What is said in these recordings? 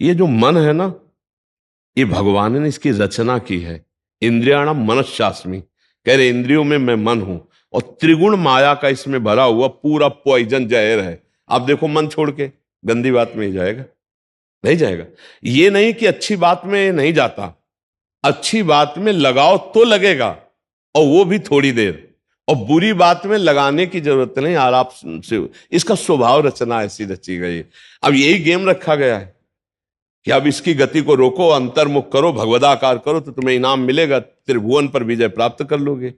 ये जो मन है ना, ये भगवान ने इसकी रचना की है। इंद्रियाणाम मनश्चास्मि, कह रहे इंद्रियों में मैं मन हूं, और त्रिगुण माया का इसमें भरा हुआ पूरा पॉइजन जहर है। आप देखो मन छोड़ के गंदी बात में ही जाएगा, नहीं जाएगा। ये नहीं कि अच्छी बात में नहीं जाता, अच्छी बात में लगाओ तो लगेगा, और वो भी थोड़ी देर। और बुरी बात में लगाने की जरूरत नहीं, आराम से। इसका स्वभाव रचना ऐसी रची गई है। अब यही गेम रखा गया है कि अब इसकी गति को रोको, अंतर्मुख करो, भगवदाकार करो, तो तुम्हें इनाम मिलेगा, त्रिभुवन पर विजय प्राप्त कर लोगे।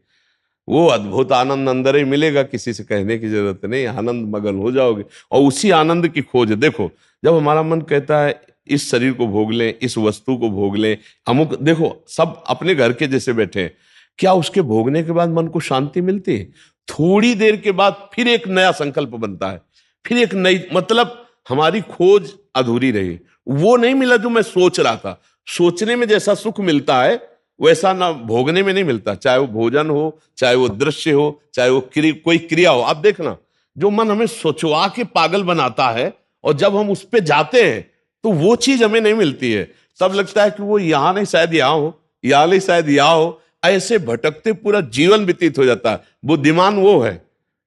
वो अद्भुत आनंद अंदर ही मिलेगा, किसी से कहने की जरूरत नहीं, आनंद मगन हो जाओगे। और उसी आनंद की खोज देखो, जब हमारा मन कहता है इस शरीर को भोग लें, इस वस्तु को भोग लें, अमुक, देखो सब अपने घर के जैसे बैठे हैं, क्या उसके भोगने के बाद मन को शांति मिलती है? थोड़ी देर के बाद फिर एक नया संकल्प बनता है, फिर एक नई, मतलब हमारी खोज अधूरी रही। वो नहीं मिला जो मैं सोच रहा था। सोचने में जैसा सुख मिलता है वैसा ना भोगने में नहीं मिलता, चाहे वो भोजन हो, चाहे वो दृश्य हो, चाहे वो कोई क्रिया हो। आप देखना, जो मन हमें सोचवा के पागल बनाता है, और जब हम उस पे जाते हैं तो वो चीज हमें नहीं मिलती है। तब लगता है कि वो यहां नहीं, शायद यहां हो, यहां नहीं, शायद यहां हो। ऐसे भटकते पूरा जीवन व्यतीत हो जाता है। बुद्धिमान वो है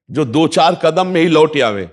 जो दो चार कदम में ही लौट आवे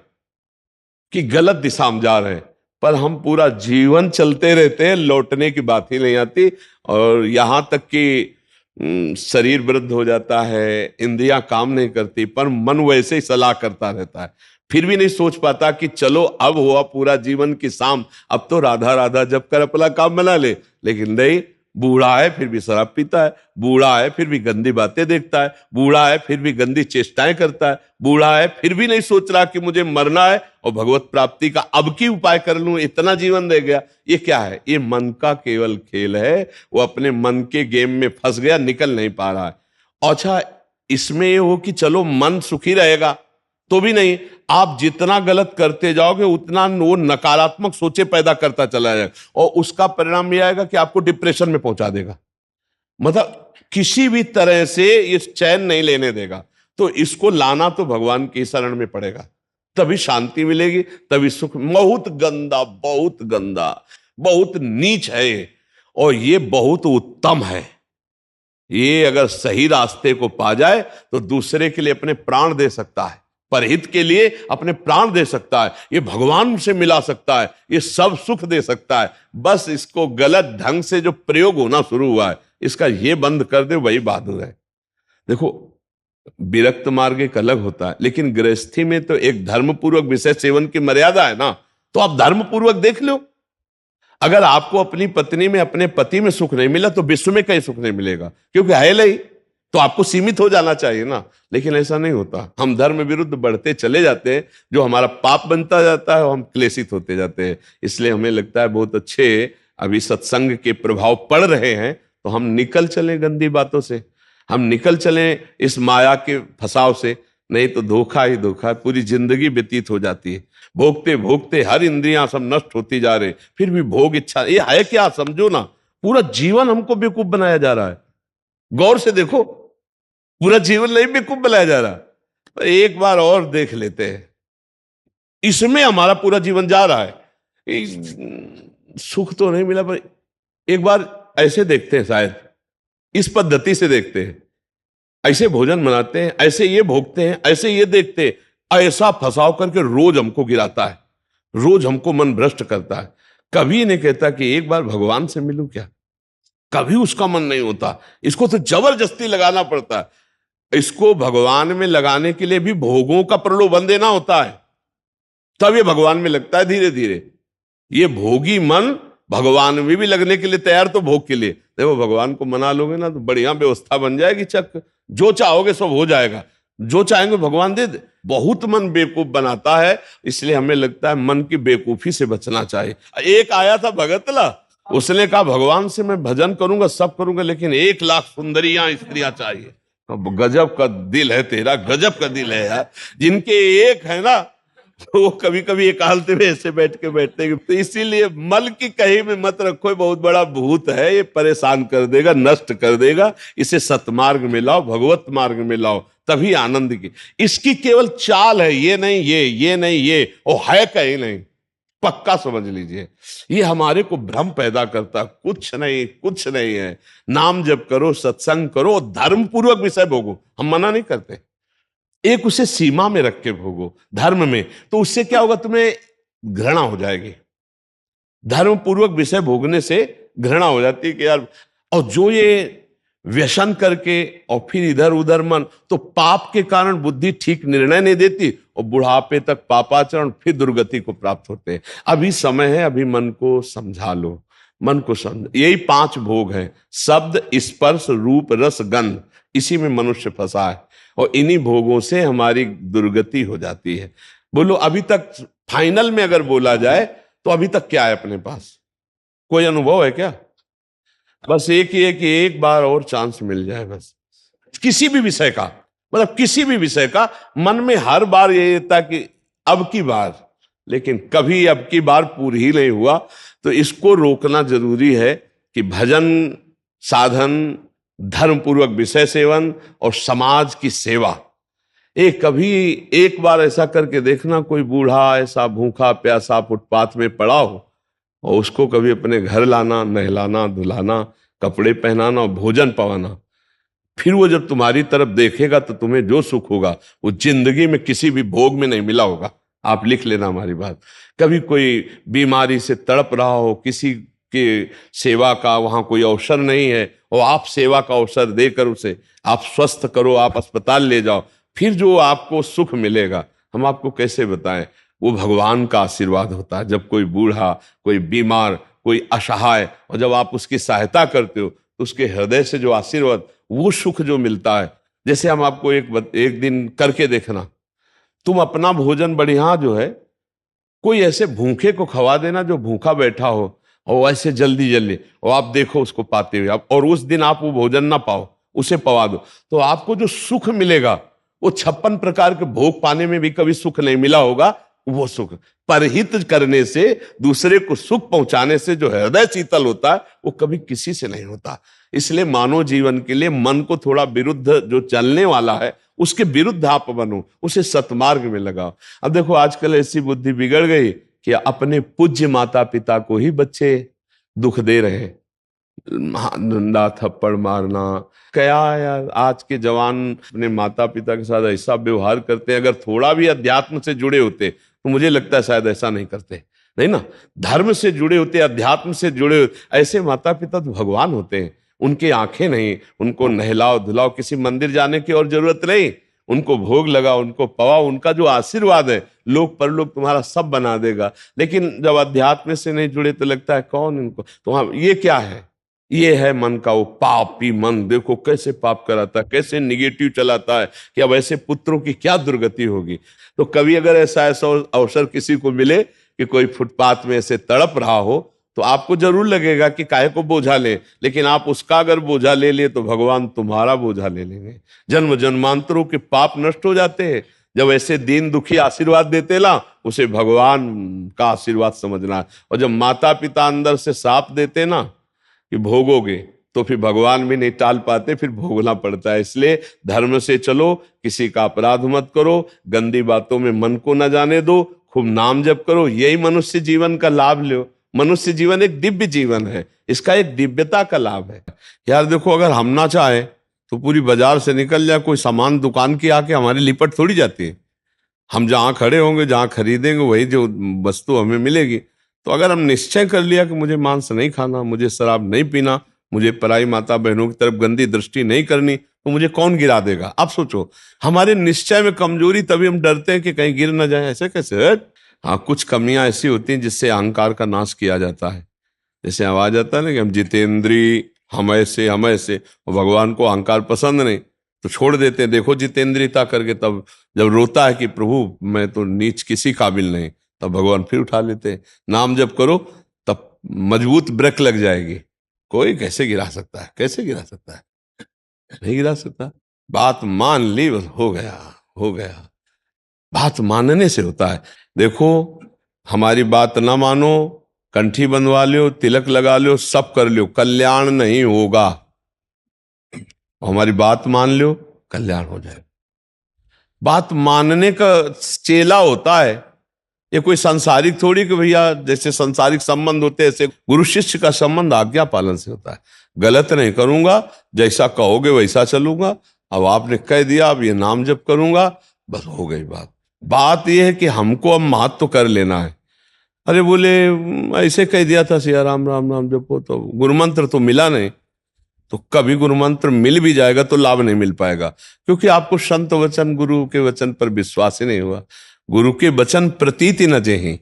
कि गलत दिशा में जा रहे हैं, पर हम पूरा जीवन चलते रहते हैं, लौटने की बात ही नहीं आती। और यहां तक कि शरीर वृद्ध हो जाता है, इंद्रियां काम नहीं करती, पर मन वैसे ही सलाह करता रहता है। फिर भी नहीं सोच पाता कि चलो अब हुआ पूरा जीवन की शाम, अब तो राधा राधा जब कर अपना काम बना ले। लेकिन नहीं, बूढ़ा है फिर भी शराब पीता है, बूढ़ा है फिर भी गंदी बातें देखता है, बूढ़ा है फिर भी गंदी चेष्टाएं करता है, बूढ़ा है फिर भी नहीं सोच रहा कि मुझे मरना है और भगवत प्राप्ति का अब की उपाय कर लूं, इतना जीवन रह गया। ये क्या है? ये मन का केवल खेल है। वो अपने मन के गेम में फंस गया, निकल नहीं पा रहा है। अच्छा, इसमें ये हो कि चलो मन सुखी रहेगा, तो भी नहीं। आप जितना गलत करते जाओगे उतना वो नकारात्मक सोचे पैदा करता चला जाएगा, और उसका परिणाम यह आएगा कि आपको डिप्रेशन में पहुंचा देगा। मतलब किसी भी तरह से ये चैन नहीं लेने देगा। तो इसको लाना तो भगवान की शरण में पड़ेगा, तभी शांति मिलेगी, तभी सुख। बहुत गंदा, बहुत गंदा, बहुत नीच है ये, और ये बहुत उत्तम है। ये अगर सही रास्ते को पा जाए तो दूसरे के लिए अपने प्राण दे सकता है, परहित के लिए अपने प्राण दे सकता है, ये भगवान से मिला सकता है, ये सब सुख दे सकता है। बस इसको गलत ढंग से जो प्रयोग होना शुरू हुआ है, इसका ये बंद कर दे, वही बहादुर है। देखो, विरक्त मार्ग एक अलग होता है, लेकिन गृहस्थी में तो एक धर्मपूर्वक विषय सेवन की मर्यादा है ना। तो आप धर्मपूर्वक देख लो। अगर आपको अपनी पत्नी में, अपने पति में सुख नहीं मिला तो विश्व में कहीं सुख नहीं मिलेगा, क्योंकि है नहीं। तो आपको सीमित हो जाना चाहिए ना, लेकिन ऐसा नहीं होता। हम धर्म विरुद्ध बढ़ते चले जाते हैं, जो हमारा पाप बनता जाता है और हम क्लेशित होते जाते हैं। इसलिए हमें लगता है बहुत अच्छे अभी सत्संग के प्रभाव पड़ रहे हैं, तो हम निकल चलें गंदी बातों से, हम निकल चलें इस माया के फसाव से। नहीं तो धोखा ही धोखा, पूरी जिंदगी व्यतीत हो जाती है। भोगते भोगते हर इंद्रियां सब नष्ट होती जा रही, फिर भी भोग इच्छा, ये है क्या? समझो ना, पूरा जीवन हमको बेवकूफ बनाया जा रहा है। गौर से देखो, पूरा जीवन नहीं बेवकूफ बनाया जा रहा। तो एक बार और देख लेते हैं, इसमें हमारा पूरा जीवन जा रहा है। सुख तो नहीं मिला, पर एक बार ऐसे देखते हैं, शायद इस पद्धति से देखते हैं, ऐसे भोजन बनाते हैं, ऐसे ये भोगते हैं, ऐसे ये देखते हैं, ऐसा फंसाव करके रोज हमको गिराता है, रोज हमको मन भ्रष्ट करता है। कभी नहीं कहता कि एक बार भगवान से मिलूं क्या, कभी उसका मन नहीं होता। इसको तो जबरदस्ती लगाना पड़ता है। इसको भगवान में लगाने के लिए भी भोगों का प्रलोभन देना होता है, तब ये भगवान में लगता है धीरे धीरे। ये भोगी मन भगवान में भी लगने के लिए तैयार, तो भोग के लिए देखो, भगवान को मना लोगे ना तो बढ़िया व्यवस्था बन जाएगी, चक जो चाहोगे सब हो जाएगा, जो चाहेंगे भगवान दे दे। बहुत मन बेवकूफ बनाता है, इसलिए हमें लगता है मन की बेवकूफी से बचना चाहिए। एक आया था भगतला, उसने कहा भगवान से मैं भजन करूंगा, सब करूंगा, लेकिन 1,00,000 सुंदरियां स्त्रियां चाहिए। अब गजब का दिल है तेरा, गजब का दिल है यार। जिनके एक है ना, तो वो कभी कभी एकांत में ऐसे बैठ के बैठते हैं। तो इसीलिए मल की कहीं में मत रखो, बहुत बड़ा भूत है, ये परेशान कर देगा, नष्ट कर देगा। इसे सतमार्ग में लाओ, भगवत मार्ग में लाओ, तभी आनंद की। इसकी केवल चाल है, ये नहीं ये नहीं ये, वो है कहीं नहीं। पक्का समझ लीजिए। ये हमारे को भ्रम पैदा करता, कुछ नहीं, कुछ नहीं है। नाम जप करो, सत्संग करो, धर्म पूर्वक विषय भोगो, हम मना नहीं करते, एक उसे सीमा में रख के भोगो धर्म में। तो उससे क्या होगा, तुम्हें घृणा हो जाएगी। धर्म पूर्वक विषय भोगने से घृणा हो जाती है कि यार, और जो ये व्यसन करके और फिर इधर उधर मन, तो पाप के कारण बुद्धि ठीक निर्णय नहीं देती और बुढ़ापे तक पापाचरण, फिर दुर्गति को प्राप्त होते हैं। अभी समय है, अभी मन को समझा लो, मन को समझ। यही 5 भोग हैं, शब्द, स्पर्श, रूप, रस, गंध। इसी में मनुष्य फंसा है और इन्हीं भोगों से हमारी दुर्गति हो जाती है। बोलो अभी तक फाइनल में अगर बोला जाए तो अभी तक क्या है अपने पास? कोई अनुभव है क्या? बस एक ही है कि एक बार और चांस मिल जाए, बस किसी भी विषय का, मतलब किसी भी विषय का। मन में हर बार ये था कि अब की बार, लेकिन कभी अब की बार पूरी ही नहीं हुआ। तो इसको रोकना जरूरी है कि भजन, साधन, धर्म पूर्वक विषय सेवन और समाज की सेवा। कभी एक बार ऐसा करके देखना, कोई बूढ़ा ऐसा भूखा प्यासा फुटपाथ में पड़ा हो और उसको कभी अपने घर लाना, नहलाना, धुलाना, कपड़े पहनाना और भोजन पवाना। फिर वो जब तुम्हारी तरफ देखेगा तो तुम्हें जो सुख होगा वो जिंदगी में किसी भी भोग में नहीं मिला होगा। आप लिख लेना हमारी बात। कभी कोई बीमारी से तड़प रहा हो, किसी के सेवा का वहां कोई अवसर नहीं है और आप सेवा का अवसर देकर उसे आप स्वस्थ करो, आप अस्पताल ले जाओ, फिर जो आपको सुख मिलेगा हम आपको कैसे बताएं। वो भगवान का आशीर्वाद होता है। जब कोई बूढ़ा, कोई बीमार, कोई असहाय, और जब आप उसकी सहायता करते हो तो उसके हृदय से जो आशीर्वाद, वो सुख जो मिलता है। जैसे हम आपको एक दिन करके देखना, तुम अपना भोजन बढ़िया जो है, कोई ऐसे भूखे को खवा देना जो भूखा बैठा हो, और ऐसे जल्दी जल्दी, और आप देखो उसको पाते हुए, और उस दिन आप वो भोजन ना पाओ, उसे पवा दो, तो आपको जो सुख मिलेगा वो 56 प्रकार के भोग पाने में भी कभी सुख नहीं मिला होगा। वो सुख परहित करने से, दूसरे को सुख पहुंचाने से जो हृदय शीतल होता है वो कभी किसी से नहीं होता। इसलिए मानव जीवन के लिए मन को थोड़ा विरुद्ध जो चलने वाला है उसके विरुद्ध आप बनो, उसे सतमार्ग में लगाओ। अब देखो आजकल ऐसी बुद्धि बिगड़ गई कि अपने पूज्य माता पिता को ही बच्चे दुख दे रहे हैं, डंडा थप्पड़ मारना। क्या यार, आज के जवान अपने माता पिता के साथ ऐसा व्यवहार करते हैं। अगर थोड़ा भी अध्यात्म से जुड़े होते तो मुझे लगता है शायद ऐसा नहीं करते, नहीं ना। धर्म से जुड़े होते, अध्यात्म से जुड़े होते, ऐसे माता पिता तो भगवान होते हैं। उनकी आंखें नहीं, उनको नहलाओ धुलाओ, किसी मंदिर जाने की और जरूरत नहीं, उनको भोग लगाओ, उनको पवाओ, उनका जो आशीर्वाद है लोक परलोक तुम्हारा सब बना देगा। लेकिन जब अध्यात्म से नहीं जुड़े तो लगता है कौन इनको, तो हाँ, ये क्या है? ये है मन का वो पापी मन। देखो कैसे पाप कराता है, कैसे निगेटिव चलाता है कि अब ऐसे पुत्रों की क्या दुर्गति होगी। तो कभी अगर ऐसा अवसर किसी को मिले कि कोई फुटपाथ में ऐसे तड़प रहा हो, तो आपको जरूर लगेगा कि काहे को बोझा ले, लेकिन आप उसका अगर बोझा ले लिए तो भगवान तुम्हारा बोझा ले लेंगे। जन्म जन्मांतरों के पाप नष्ट हो जाते हैं जब ऐसे दीन दुखी आशीर्वाद देते ना, उसे भगवान का आशीर्वाद समझना। और जब माता पिता अंदर से साप देते ना कि भोगोगे, तो फिर भगवान भी नहीं टाल पाते, फिर भोगना पड़ता है। इसलिए धर्म से चलो, किसी का अपराध मत करो, गंदी बातों में मन को न जाने दो, खूब नाम जप करो, यही मनुष्य जीवन का लाभ लो। मनुष्य जीवन एक दिव्य जीवन है, इसका एक दिव्यता का लाभ है। यार देखो, अगर हम ना चाहे तो पूरी बाजार से निकल जाए कोई सामान, दुकान की आके हमारी लिपट थोड़ी जाती है। हम जहाँ खड़े होंगे, जहाँ खरीदेंगे, वही जो वस्तु हमें मिलेगी। तो अगर हम निश्चय कर लिया कि मुझे मांस नहीं खाना, मुझे शराब नहीं पीना, मुझे पराई माता बहनों की तरफ गंदी दृष्टि नहीं करनी, तो मुझे कौन गिरा देगा? आप सोचो, हमारे निश्चय में कमजोरी, तभी हम डरते हैं कि कहीं गिर ना जाए। ऐसे कैसे? हाँ, कुछ कमियां ऐसी होती हैं जिससे अहंकार का नाश किया जाता है। जैसे आवाज आता है ना कि हम जितेंद्री, हम ऐसे, हम ऐसे, और भगवान को अहंकार पसंद नहीं तो छोड़ देते हैं। देखो जितेंद्रियता करके, तब जब रोता है कि प्रभु मैं तो नीच किसी काबिल नहीं, तब भगवान फिर उठा लेते हैं। नाम जब करो तब मजबूत ब्रेक लग जाएगी। कोई कैसे गिरा सकता है? कैसे गिरा सकता है? नहीं गिरा सकता। बात मान ली, बस हो गया, हो गया। बात मानने से होता है। देखो, हमारी बात ना मानो, कंठी बंधवा लो, तिलक लगा लो, सब कर लो, कल्याण नहीं होगा। हमारी बात मान लो, कल्याण हो जाए। बात मानने का चेला होता है ये कोई सांसारिक थोड़ी कि भैया जैसे सांसारिक संबंध होते हैं ऐसे गुरु शिष्य का संबंध आज्ञा पालन से होता है। गलत नहीं करूंगा, जैसा कहोगे वैसा चलूंगा। अब आपने कह दिया, अब ये नाम जप करूंगा, बस हो गई बात। बात यह है कि हमको अब महत्व तो कर लेना है। अरे बोले ऐसे कह दिया था सिया राम राम राम जपो, तो गुरु मंत्र तो मिला नहीं। तो कभी गुरु मंत्र मिल भी जाएगा तो लाभ नहीं मिल पाएगा, क्योंकि आपको संत वचन गुरु के वचन पर विश्वास ही नहीं हुआ। गुरु के वचन प्रतीति न जेहि,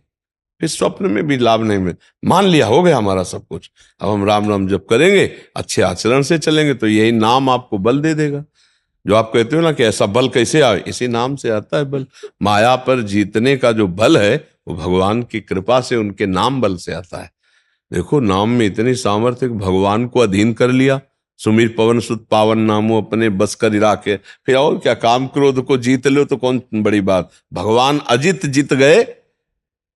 फिर स्वप्न में भी लाभ नहीं मिल। मान लिया हो गया हमारा सब कुछ, अब हम राम राम जप करेंगे, अच्छे आचरण से चलेंगे तो यही नाम आपको बल दे देगा। जो आप कहते हो ना कि ऐसा बल कैसे आए, इसी नाम से आता है बल। माया पर जीतने का जो बल है वो भगवान की कृपा से, उनके नाम बल से आता है। देखो नाम में इतनी सामर्थ्य, भगवान को अधीन कर लिया। सुमीर पवन सुत पावन नामो अपने बस कर राखे, फिर और क्या, काम क्रोध को जीत लो तो कौन बड़ी बात। भगवान अजित जीत गए।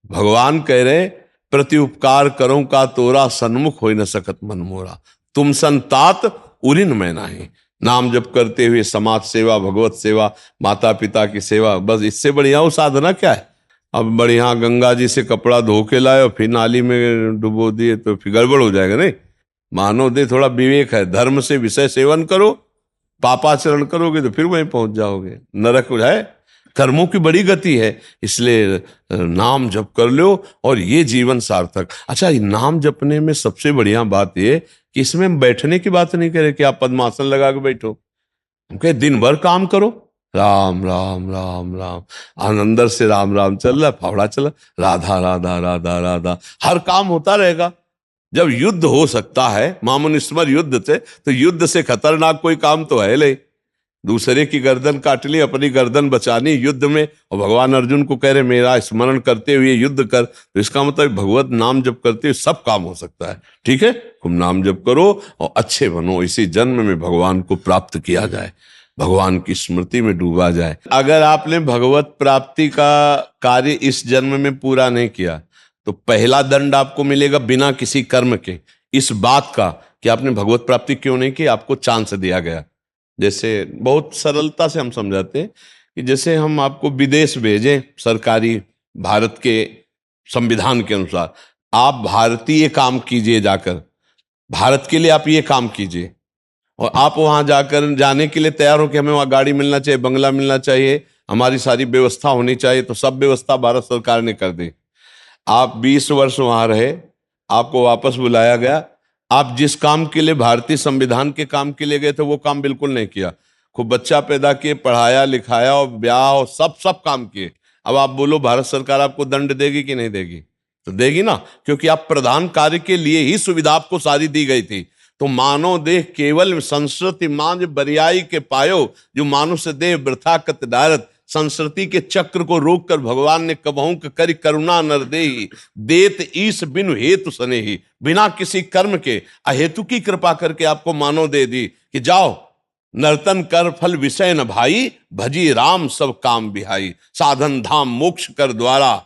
भगवान कह रहे प्रति उपकार करो का तोरा, सन्मुख हो न सकत मन मोरा, तुम संतात उरिन मैं नाही। नाम जप करते हुए समाज सेवा, भगवत सेवा, माता पिता की सेवा, बस इससे बढ़िया वो साधना क्या है। अब बढ़िया गंगा जी से कपड़ा धो के लाए और फिर नाली में डुबो दिए तो फिर गड़बड़ हो जाएगा। नहीं, मानव दे थोड़ा विवेक है, धर्म से विषय सेवन करो, पापाचरण करोगे तो फिर वहीं पहुंच जाओगे, नरक हो जाए। कर्मों की बड़ी गति है, इसलिए नाम जप कर लो और ये जीवन सार्थक। अच्छा, नाम जपने में सबसे बढ़िया बात ये कि इसमें हम बैठने की बात नहीं करें कि आप पद्मासन लगा के बैठो। हम कहे दिन भर काम करो, राम राम राम राम, अंदर से राम राम चल रहा, फावड़ा चला, राधा राधा राधा राधा, हर काम होता रहेगा। जब युद्ध हो सकता है मामुनिस्मर युद्ध से, तो युद्ध से खतरनाक कोई काम तो है नहीं। दूसरे की गर्दन काट ली, अपनी गर्दन बचानी युद्ध में, और भगवान अर्जुन को कह रहे मेरा स्मरण करते हुए युद्ध कर, तो इसका मतलब भगवत नाम जप करते हुए सब काम हो सकता है। ठीक है, तुम नाम जप करो और अच्छे बनो, इसी जन्म में भगवान को प्राप्त किया जाए, भगवान की स्मृति में डूबा जाए। अगर आपने भगवत प्राप्ति का कार्य इस जन्म में पूरा नहीं किया तो पहला दंड आपको मिलेगा बिना किसी कर्म के, इस बात का कि आपने भगवत प्राप्ति क्यों नहीं की, आपको चांस दिया गया। जैसे बहुत सरलता से हम समझाते हैं कि जैसे हम आपको विदेश भेजें सरकारी, भारत के संविधान के अनुसार, आप भारतीय काम कीजिए, जाकर भारत के लिए आप ये काम कीजिए, और आप वहां जाकर जाने के लिए तैयार हो कि हमें वहां गाड़ी मिलना चाहिए, बंगला मिलना चाहिए, हमारी सारी व्यवस्था होनी चाहिए, तो सब व्यवस्था भारत सरकार ने कर दी। आप 20 वर्ष वहां रहे, आपको वापस बुलाया गया, आप जिस काम के लिए भारतीय संविधान के काम के लिए गए थे वो काम बिल्कुल नहीं किया, खूब बच्चा पैदा किए, पढ़ाया लिखाया और ब्याह और सब काम किए। अब आप बोलो भारत सरकार आपको दंड देगी कि नहीं देगी? तो देगी ना, क्योंकि आप प्रधान कार्य के लिए ही सुविधा आपको सारी दी गई थी। तो मानव देह केवल संस्कृति मांझ बरियाई के पायो, जो मानुष देह वृथा कत डारत, संस्कृति के चक्र को रोककर भगवान ने कबहू करि करुणा नर देहि, देत ईश बिनु हेतु सनेहि, बिना किसी कर्म के अहेतु की कृपा करके आपको मानव दे दी कि जाओ नर्तन कर फल विषय न भाई, भजी राम सब काम बिहाई, साधन धाम मोक्ष कर द्वारा,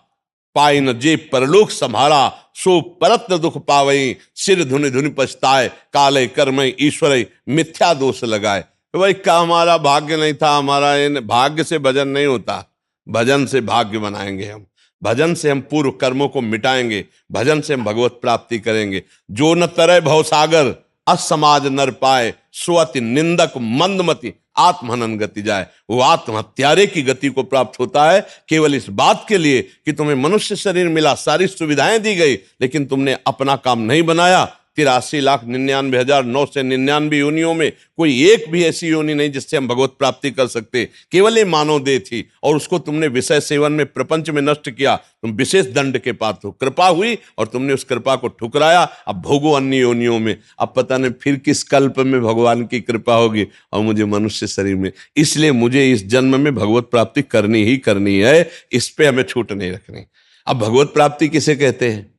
पाई न जे परलोक संभारा, सो परत न दुख पावई, सिर धुनि धुनि पछताए, काले कर्म ईश्वर मिथ्या दोष लगाए। तो भाई का हमारा भाग्य नहीं था, हमारा भाग्य से भजन नहीं होता, भजन से भाग्य बनाएंगे हम, भजन से हम पूर्व कर्मों को मिटाएंगे, भजन से हम भगवत प्राप्ति करेंगे। जो न तरय भवसागर असमाज नर पाए, स्वति निंदक मंदमति आत्महनन गति जाए। वो आत्महत्यारे की गति को प्राप्त होता है केवल इस बात के लिए कि तुम्हें मनुष्य शरीर मिला, सारी सुविधाएं दी गई, लेकिन तुमने अपना काम नहीं बनाया। 83,99,999 योनियों में कोई एक भी ऐसी योनि नहीं जिससे हम भगवत प्राप्ति कर सकते, केवल ये मानव देह थी, और उसको तुमने विषय सेवन में प्रपंच में नष्ट किया, तुम विशेष दंड के पात्र हो। कृपा हुई और तुमने उस कृपा को ठुकराया, अब भोगो अन्य योनियों में। अब पता नहीं फिर किस कल्प में भगवान की कृपा होगी और मुझे मनुष्य शरीर में, इसलिए मुझे इस जन्म में भगवत प्राप्ति करनी ही करनी है, इस पे हमें छूट नहीं रखनी। अब भगवत प्राप्ति किसे कहते हैं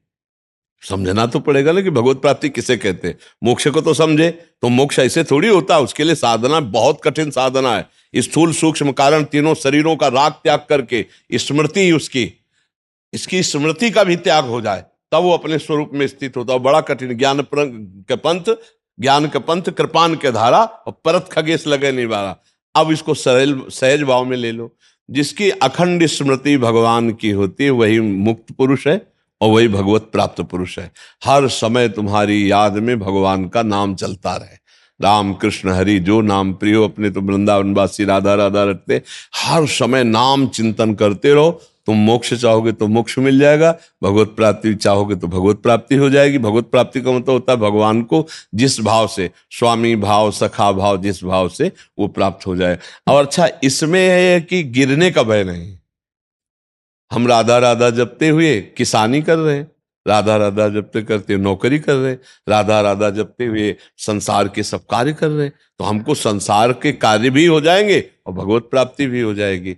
समझना तो पड़ेगा ना, कि भगवत प्राप्ति किसे कहते हैं। मोक्ष को तो समझे, तो मोक्ष ऐसे थोड़ी होता, उसके लिए साधना बहुत कठिन साधना है। स्थूल सूक्ष्म कारण तीनों शरीरों का राग त्याग करके स्मृति उसकी, इसकी स्मृति का भी त्याग हो जाए, तब वो अपने स्वरूप में स्थित होता है। बड़ा कठिन, ज्ञान के पंथ कृपान के धारा, और परत खगेश लगे निवारा। अब इसको सरल सहज भाव में ले लो। जिसकी अखंड स्मृति भगवान की होती है वही मुक्त पुरुष है और वही भगवत प्राप्त पुरुष है। हर समय तुम्हारी याद में भगवान का नाम चलता रहे। राम कृष्ण हरि जो नाम प्रियो, अपने तो वृंदावनवासी राधा राधा रटते। हर समय नाम चिंतन करते रहो। तुम मोक्ष चाहोगे तो मोक्ष मिल जाएगा, भगवत प्राप्ति चाहोगे तो भगवत प्राप्ति हो जाएगी। भगवत प्राप्ति का मतलब होता है भगवान को जिस भाव से, स्वामी भाव, सखा भाव, जिस भाव से वो प्राप्त हो जाए। और अच्छा इसमें है कि गिरने का भय नहीं। हम राधा राधा जपते हुए किसानी कर रहे हैं, राधा राधा जपते करते नौकरी कर रहे हैं, राधा राधा जपते हुए संसार के सब कार्य कर रहे हैं, तो हमको संसार के कार्य भी हो जाएंगे और भगवत प्राप्ति भी हो जाएगी।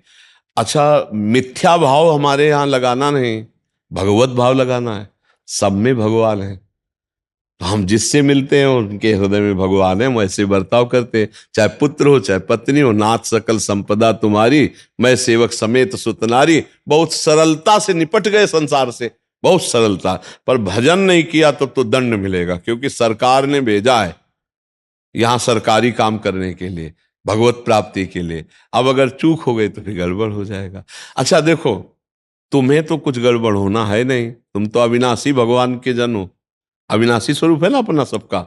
अच्छा मिथ्या भाव हमारे यहाँ लगाना नहीं, भगवत भाव लगाना है। सब में भगवान है, तो हम जिससे मिलते हैं उनके हृदय में भगवान है, हम ऐसे बर्ताव करते हैं। चाहे पुत्र हो चाहे पत्नी हो, नाथ सकल संपदा तुम्हारी, मैं सेवक समेत सुतनारी। बहुत सरलता से निपट गए संसार से, बहुत सरलता। पर भजन नहीं किया तो दंड मिलेगा, क्योंकि सरकार ने भेजा है यहां सरकारी काम करने के लिए, भगवत प्राप्ति के लिए। अब अगर चूक हो गई तो फिर गड़बड़ हो जाएगा। अच्छा देखो, तुम्हें तो कुछ गड़बड़ होना है नहीं, तुम तो अविनाशी भगवान के जन हो, अविनाशी स्वरूप है ना अपना सबका।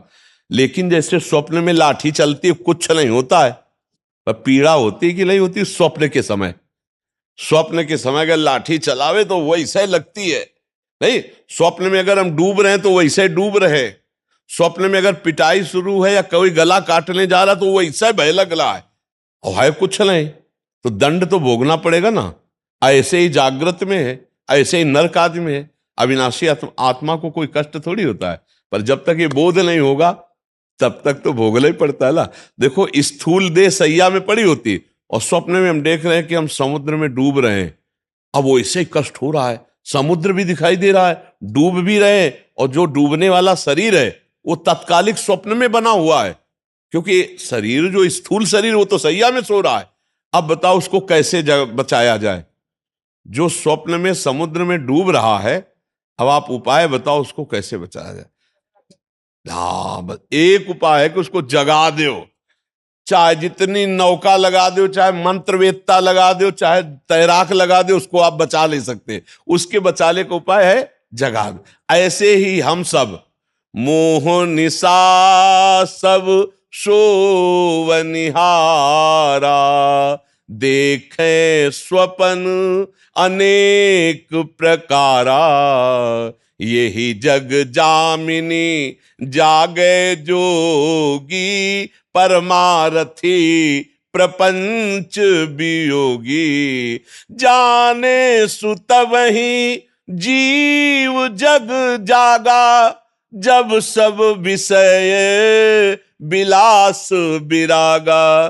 लेकिन जैसे स्वप्न में लाठी चलती है कुछ नहीं होता है, पर पीड़ा होती कि नहीं होती स्वप्न के समय। स्वप्न के समय अगर लाठी चलावे तो वैसे लगती है, नहीं स्वप्न में अगर हम डूब रहे हैं तो वैसे डूब रहे। स्वप्न में अगर पिटाई शुरू है या कोई गला काटने जा रहा तो वैसे भय लग रहा है, और है कुछ नहीं, तो दंड तो भोगना पड़ेगा ना। ऐसे ही जागृत में है, ऐसे ही नरक आदि में है। अविनाशी आत्मा को कोई कष्ट थोड़ी होता है, पर जब तक ये बोध नहीं होगा तब तक तो भोगना ही पड़ता है ना। देखो स्थूल देह सैया में पड़ी होती और स्वप्न में हम देख रहे हैं कि हम समुद्र में डूब रहे हैं। अब वो ऐसे ही कष्ट हो रहा है, समुद्र भी दिखाई दे रहा है, डूब भी रहे हैं, और जो डूबने वाला शरीर है वो तत्कालिक स्वप्न में बना हुआ है, क्योंकि शरीर जो स्थूल शरीर वो तो सैया में सो रहा है। अब बताओ उसको कैसे बचाया जाए। जो स्वप्न में समुद्र में डूब रहा है, अब आप उपाय बताओ उसको कैसे बचाया जाए। हाँ बस एक उपाय है कि उसको जगा दो, चाहे जितनी नौका लगा दो, चाहे मंत्रवेत्ता लगा दो, चाहे तैराक लगा दो, उसको आप बचा नहीं सकते। उसके बचाने का उपाय है जगा दो। ऐसे ही हम सब मोह निशा सब सोवनिहारा, देखे स्वपन अनेक प्रकारा, यही जग जामिनी जागे जोगी, परमारथी प्रपंच वियोगी, जाने सुत वही जीव जग जागा, जब सब विषय विलास विरागा।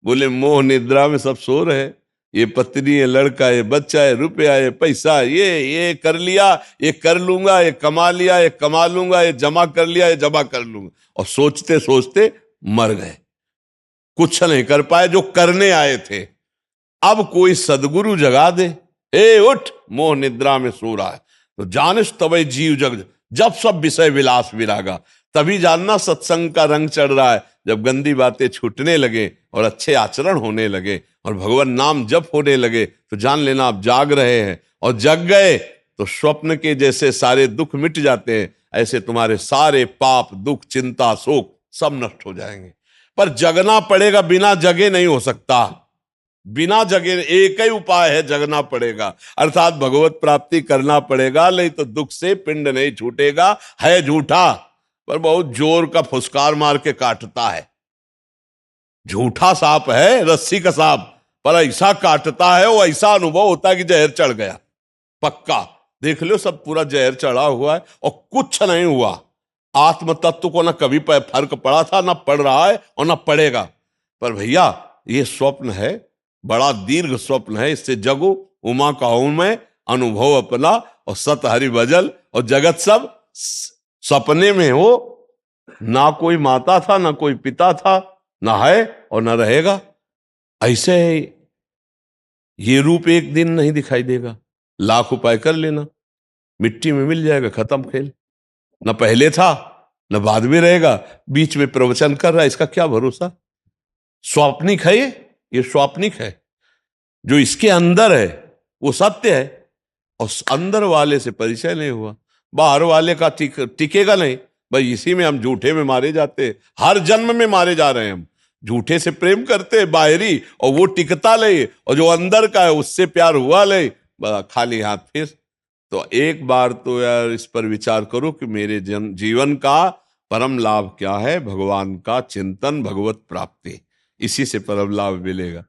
बोले मोह निद्रा में सब सो रहे, ये पत्नी है, लड़का है, बच्चा है, रुपया है, पैसा, ये कर लिया, ये कर लूंगा, ये कमा लिया, ये कमा लूंगा, ये जमा कर लिया, ये जमा कर लूंगा, और सोचते सोचते मर गए, कुछ नहीं कर पाए जो करने आए थे। अब कोई सदगुरु जगा दे, ए उठ, मोह निद्रा में सो रहा है, तो जानिस तबै जीव जग, जब सब विषय विलास विरागा। तभी जानना सत्संग का रंग चढ़ रहा है, जब गंदी बातें छूटने लगे और अच्छे आचरण होने लगे और भगवान नाम जप होने लगे, तो जान लेना आप जाग रहे हैं। और जग गए तो स्वप्न के जैसे सारे दुख मिट जाते हैं, ऐसे तुम्हारे सारे पाप, दुख, चिंता, शोक सब नष्ट हो जाएंगे। पर जगना पड़ेगा, बिना जगे नहीं हो सकता। बिना जगे एक ही उपाय है, जगना पड़ेगा, अर्थात भगवत प्राप्ति करना पड़ेगा, नहीं तो दुख से पिंड नहीं छूटेगा। है झूठा पर बहुत जोर का फुसकार मार के काटता है। झूठा सांप है, रस्सी का सांप, पर ऐसा काटता है, वो ऐसा अनुभव होता है कि जहर चढ़ गया पक्का। देख लो सब पूरा जहर चढ़ा हुआ है और कुछ नहीं हुआ। आत्म तत्व को ना कभी फर्क पड़ा था, ना पड़ रहा है और ना पड़ेगा। पर भैया ये स्वप्न है, बड़ा दीर्घ स्वप्न है, इससे जगो, उमा कहूं मैं अनुभव अपना, और सत हरि भजल, और जगत सब सपने में हो। ना कोई माता था, ना कोई पिता था, ना है और ना रहेगा। ऐसे ये रूप एक दिन नहीं दिखाई देगा, लाख उपाय कर लेना, मिट्टी में मिल जाएगा, खत्म खेल। ना पहले था ना बाद में रहेगा, बीच में प्रवचन कर रहा है, इसका क्या भरोसा। स्वाप्निक है ये स्वाप्निक है। जो इसके अंदर है वो सत्य है, और अंदर वाले से परिचय नहीं हुआ, बाहर वाले का टिकेगा नहीं। भाई इसी में हम झूठे में मारे जाते हैं, हर जन्म में मारे जा रहे हैं। हम झूठे से प्रेम करते हैं बाहरी, और वो टिकता ले, और जो अंदर का है उससे प्यार हुआ ले, खाली हाथ फिर। तो एक बार तो यार इस पर विचार करो कि मेरे जीवन का परम लाभ क्या है। भगवान का चिंतन, भगवत प्राप्ति, इसी से परम लाभ मिलेगा।